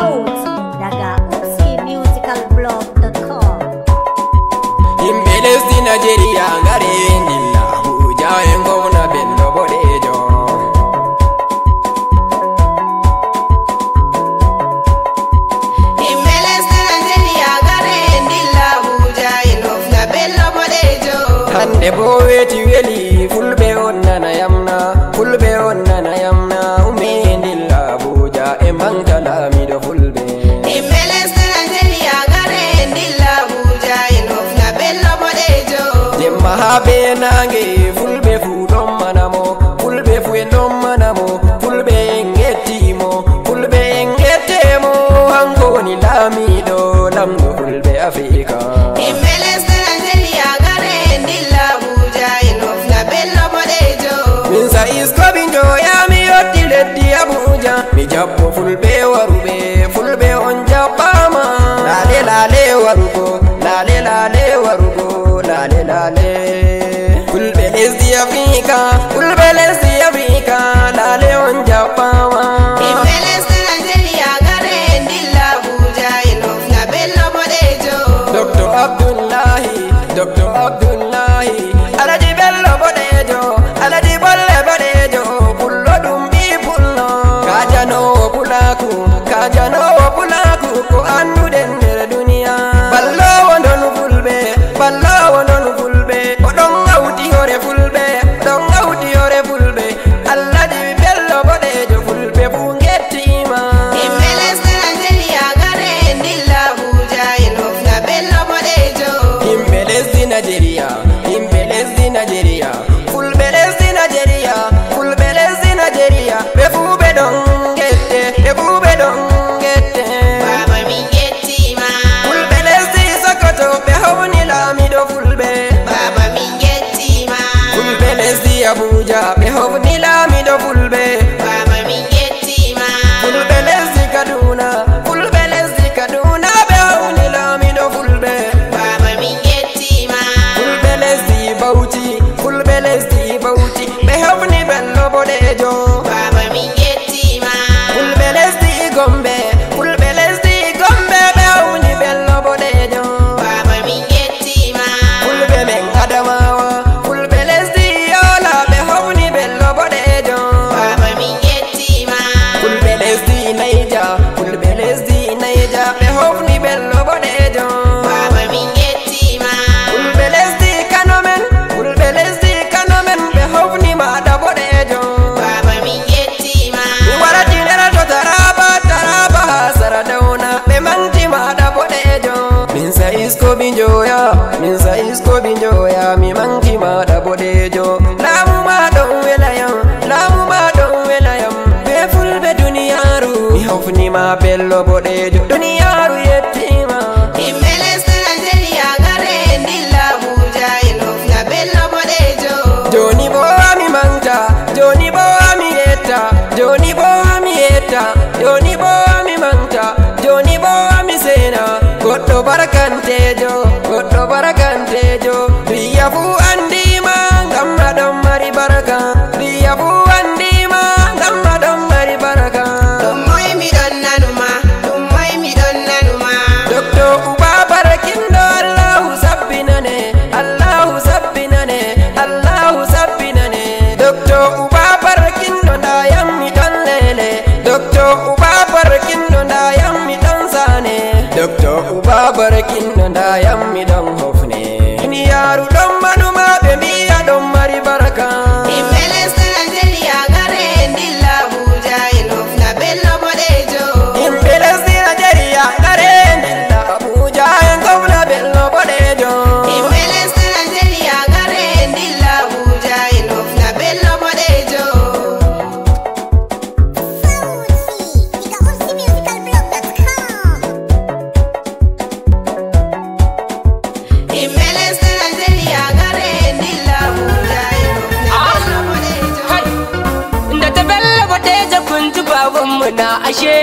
sauti daga upsimusicalblog.com. Himɓe lesdi Nigeria ngare ndilla Abuja en gomna Bello boɗejo. Himɓe lesdi Nigeria ngare ndilla Abuja en gomna Bello boɗejo. Hande bo weti weli fulɓe on nana yamna, fulɓe on nana yamna, ummi ndilla Abuja e manta lamiɗo fulɓe. Himɓe lesdi Nigeria ngare ndilla Abuja en gomna Bello boɗejo. Jemma ha be nange fulɓe fu ɗon manamo, fulɓe fu en ɗon manamo, fulɓe en gettimo, fulɓe en gettemo, hanko woni lamiɗo lamɗo fulɓe Afrika. Himɓe lesdi Nigeria ngare ndilla Abuja en gomna Bello boɗejo. Min sa isko binjo yami yotti leddi Abuja, mi jabbo fulɓe waruɓe, fulɓe on jabbama. Lale lale warugo, lale lale warugo, lale lale. Fulɓe lesdi Afrika, fulɓe lesdi Afrika, lale on jabbama. Himɓe lesdi Nigeria ngare ndilla Abuja en gomna Bello boɗejo. Dr. Abdullahi, Dr. Abdullahi, Alhaji Bello boɗejo, Alhaji Bolle boɗejo, pullo ɗum ɓi pullo. Kajanowo pulaku, kajanowo pulaku, ko anduɗen nder duniya. Ballowo ndon fulɓe, ballowo ndon fulɓe, oɗon hawti hore fulɓe, oɗon hawti hore fulɓe. Alhaji Bello boɗejo, fulɓe fu gettima. Himɓe lesdi Nigeria ngare ndilla Abuja en gomna Bello boɗejo. Himɓe lesdi Nigeria, himɓe lesdi Nigeria, fulɓe lesdi Nigeria, fulɓe lesdi Nigeria, ɓe fu ɓe ɗon gette, ɓe fu ɓe ɗon gette. Baba min gettima. Fulɓe lesdi Sokoto ɓe hawni lamiɗo fulɓe. Baba min gettima. Fulɓe lesdi Abuja ɓe hawni lamiɗo fulɓe. Baba min gettima. Fulɓe lesdi Kaduna, fulɓe lesdi Kaduna ɓe hawni lamiɗo fulɓe. Baba min gettima. Fulɓe lesdi Bauchi, fulɓe lesdi Bauchi ɓe hawni Bello boɗejo. Baba min gettima. Fulɓe lesdi Gombe, fulɓe lesdi Gombe ɓe hawni Bello boɗejo. Baba min gettima. Fulɓe men Adamawa, fulɓe lesdi Yola ɓe hawni Bello boɗejo. Baba min gettima. Fulɓe lesdi Naija, fulɓe lesdi Naija ɓe hawni Bello boɗejo. Baba min gettima. Fulɓe lesdi Kano men, fulɓe lesdi Kano men ɓe hawni Maɗa boɗejo. Baba min gettima. Mi warati ndera to Taraba, Taraba ha Saradawna ɓe manti Maɗa boɗejo. Min sa isko binjoya, min sa isko binjoya, mi manti Maɗa boɗejo. Laamu ma ɗon welayam, laamu ma ɗon welayam, be fulɓe duniyaru mi hofnima Bello boɗejo, duniyaru yettima. Himɓe lesdi Nigeria ngare ndilla Abuja en gomna Bello boɗejo. Joni bo ami manta, joni bo ami yetta, joni bo ami yetta, joni bo ami manta, joni bo ami sena. Goɗɗo barkantejo, goɗɗo barkantejo, riya fu andima ngam aɗon mari baraka, riya fu andima ngam aɗon mari baraka. Ɗum moy miɗon nanuma, ɗum moy miɗon nanuma. Dr. Uba Barakindo Allahu sabbinane, Allahu sabbinane, Allahu sabbinane. Dr. Uba Barakindo ndayam mi ɗon lele, Dr. Uba Barakindo ndayam mi ɗon sane, Dr. Uba Barakindo ndayam mi ɗon hofne. Duniyaru ɗon manuma ɓe mbiya ɗon mari baraka. Himɓe lesdi Nigeria ngare ndilla Abuja en gomna Bello boɗejo. Himɓe lesdi Nigeria ngare ndilla Abuja en gomna Bello boɗejo. Himɓe lesdi Nigeria ngare ndilla Abuja en gomna Bello boɗejo. Himɓe lesdi Nigeria ngare ndilla Abuja en gomna Bello boɗejo. Kai, inda ta Bello boɗejo kun ji babanmu na ashe.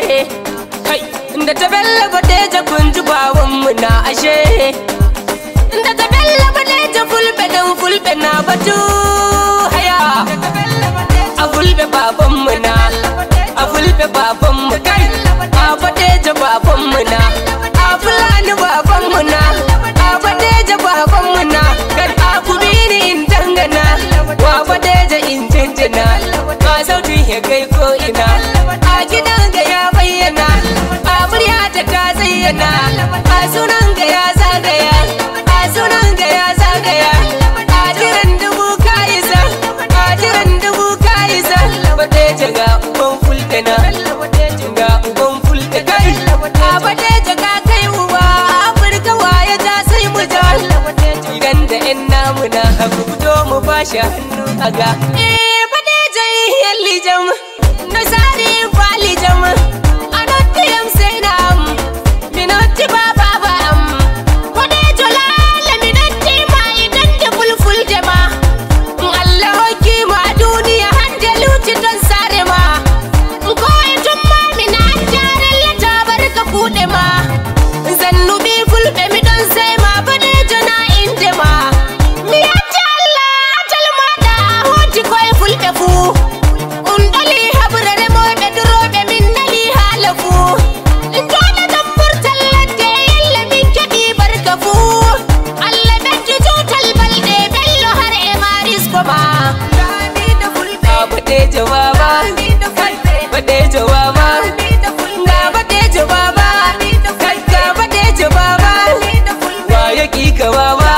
Kai, inda ta Bello boɗejo kun ji babanmu na ashe. Inda ta Bello boɗejo fulɓe ɗan fulɓe na batu haya. A fulɓe babanmu na, a fulɓe babanmu kai, a boɗejo babanmu na, a Fulani babanmu na, a Badeja babanmu na, kan a kubini in dangana, wa Badeja in jinjina, a sautin ya kai ko ina, a gidan ga ya bayyana, a muryata ta zayyana, a sunan ga ya zagaya, a sunan ga ya zagaya, a jiran dubu ka isa, a jiran dubu ka isa, Badeja ga uban fulkana, ga uban fulka kai, a Badeja ka kai uba, Afirka waye ta sai mu ja, idan da yan namu na haku fito mu bashi hannu a ga. Badeja yi lijam, na sari fali jam, a notti yam sai na am, minotti ba ba ba am, Badeja lala minotti ma idan da fulful jama, Allah hoki ma duniya hande luci don sare ma, ko itun ma mina jaran la tabar ka kuɗe ma, zannubi fulɓe mi don sai ma Badeja na inde ma, mi yatti Allah atal ma da hoti koye fulɓe fu, dali habrare moɓe duroɓe min dali haala fu, joɗa tambur ladde yalla min keɓi barka fu, Allah ɓeddi tutal balɗe bello har e marisko ma. Badeja baba, Badeja baba, ga Badeja baba, ga Badeja baba, wa ya ka baba,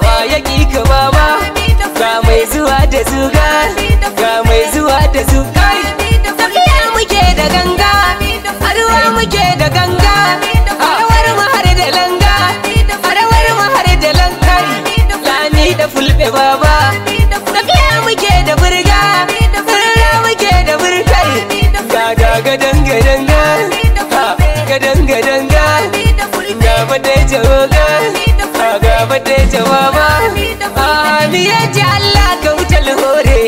wa ya ka baba, ga mai zuwa da zuga, ga mai zuwa da zuga, tafiya muke da ganga, arwa muke da ganga, arawar mu har da langa, arawar mu har da lankai, lami da fulɓe baba, tafiya muke da burga, burga muke da burkai, ga gadan gadanga, gadan gadanga, ga Badeja oga, ga Badeja baba, mi yaji Allah ka wuce hore,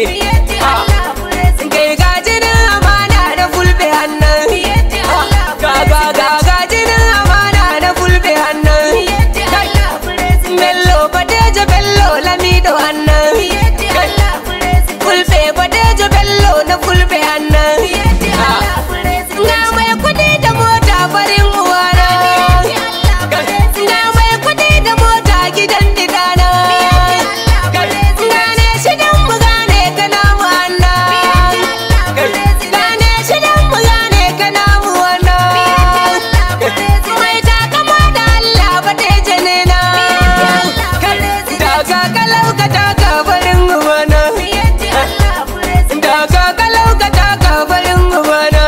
kai gajinin amana na fulɓe hannan, ga jinin amana na fulɓe hannan, bello Badeja bello lamido hannan, fulɓe Badeja bello na fulɓe hannan, ga mai kudi da mota farin uwana, ga mai kudi da mota gidan didana, gane shidan mu gane kana mu hannan, gane shidan mu gane kana mu wannan, mai takama da Allah Badeja ne na, daga kalau ka taka farin uwana, daga kalau ka taka farin uwana,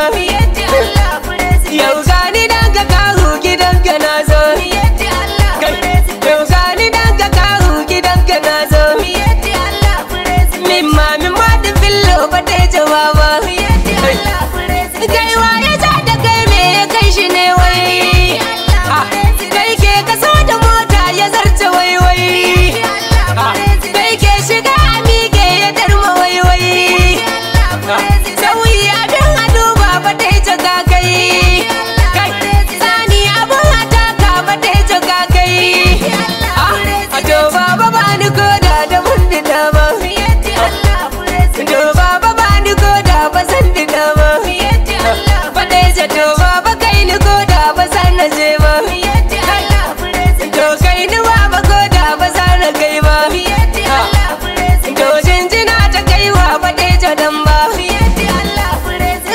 yau gani dan ka kahu gidan ka na zo, yau gani dan ka kahu gidan ka na zo, mimma da fillo Badeja baba, kai waye za da kai me ya kai shi ne wai, kai ke kaso da mota ya zarce wai, kai ke shiga a miƙe ya darma wai, sauyi abin a duba Badeja ka kai, sani abin a taka Badeja ka kai, a to baba ba ni koda da mun dida ba, to baba ba ni koda ba san dida ba, Badeja to baba kai ni koda ba san na je ba, to kai ni baba koda ba san na kai ba, to jinjina ta kai wa Badeja dan ba,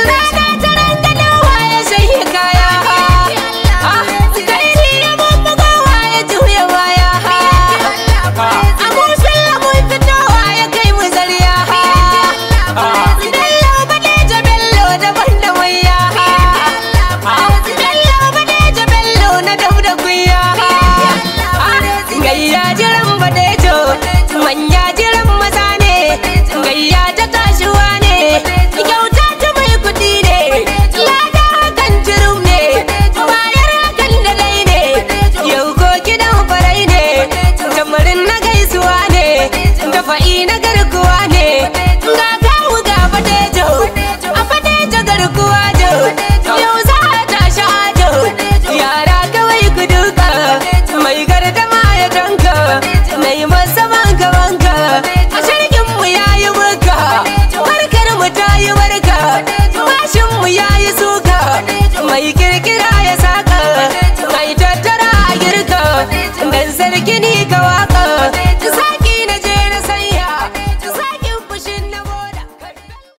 rana ta rangada waye sai kaya, kai ni ya bubbuga waye juya waya, abun filla mun fito waye kai mu zariya, bello Badeja bello daban da waya, bello Badeja bello gini ga waka